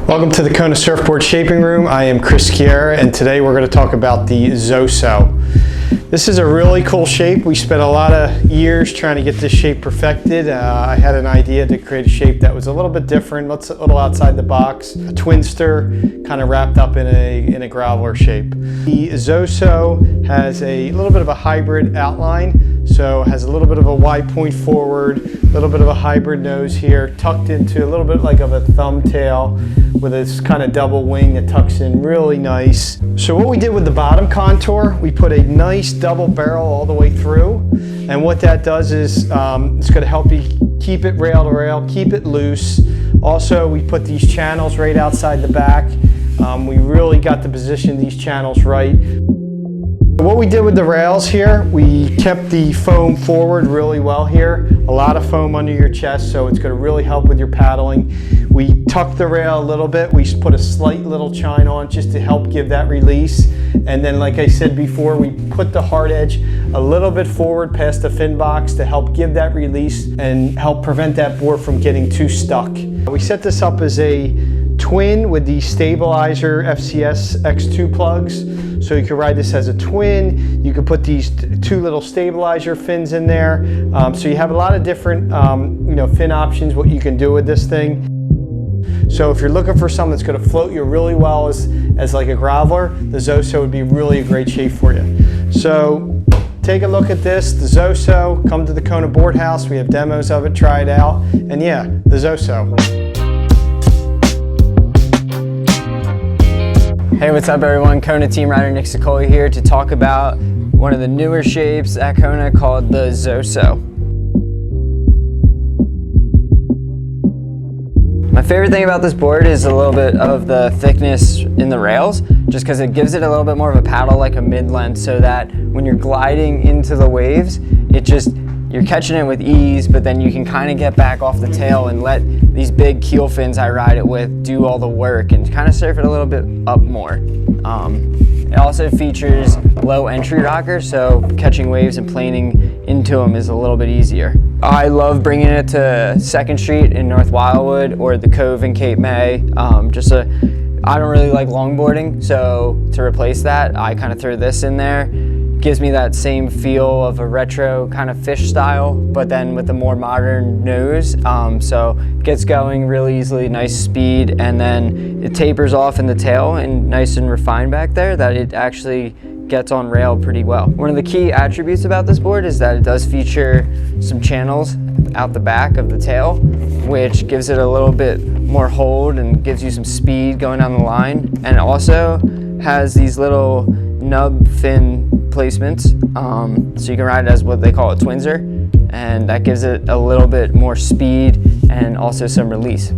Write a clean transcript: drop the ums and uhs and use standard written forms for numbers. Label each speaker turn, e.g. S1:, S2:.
S1: Welcome to the Kona Surfboard Shaping Room. I am Chris Chiara, and today we're going to talk about the ZoSO. This is a really cool shape. We spent a lot of years trying to get this shape perfected. I had an idea to create a shape that was a little bit different, a little outside the box. A twinster kind of wrapped up in a graveler shape. The ZoSO has a little bit of a hybrid outline, so it has a little bit of a wide point forward, a little bit of a hybrid nose here, tucked into a little bit like of a thumbtail with this kind of double wing that tucks in really nice. So what we did with the bottom contour, we put a nice double barrel all the way through, and what that does is it's going to help you keep it rail to rail, keep it loose. Also, we put these channels right outside the back. We really got to position these channels right. What we did with the rails here, we kept the foam forward really well here. A lot of foam under your chest, so it's going to really help with your paddling. We tucked the rail a little bit. We put a slight little chine on just to help give that release. And then, like I said before, we put the hard edge a little bit forward past the fin box to help give that release and help prevent that board from getting too stuck. We set this up as a twin with the stabilizer FCS X2 plugs. So you can ride this as a twin. You can put these two little stabilizer fins in there. So you have a lot of different fin options, what you can do with this thing. So if you're looking for something that's going to float you really well as like a graveler, the ZoSO would be really a great shape for you. So take a look at this, the ZoSO. Come to the Kona Board House. We have demos of it, try it out. And yeah, the ZoSO.
S2: Hey, what's up everyone? Kona team rider Nick Sicoli here to talk about one of the newer shapes at Kona called the ZoSO. My favorite thing about this board is a little bit of the thickness in the rails, just because it gives it a little bit more of a paddle, like a mid-length, so that when you're gliding into the waves, you're catching it with ease, but then you can kind of get back off the tail and let these big keel fins I ride it with do all the work and kind of surf it a little bit up more. It also features low entry rocker, so catching waves and planing into them is a little bit easier. I love bringing it to 2nd Street in North Wildwood or the Cove in Cape May. I don't really like longboarding, so to replace that, I kind of threw this in there. Gives me that same feel of a retro kind of fish style, but then with a more modern nose. So it gets going really easily, nice speed, and then it tapers off in the tail and nice and refined back there that it actually gets on rail pretty well. One of the key attributes about this board is that it does feature some channels out the back of the tail, which gives it a little bit more hold and gives you some speed going down the line. And it also has these little nub fin placements, so you can ride it as what they call a twinser, and that gives it a little bit more speed and also some release.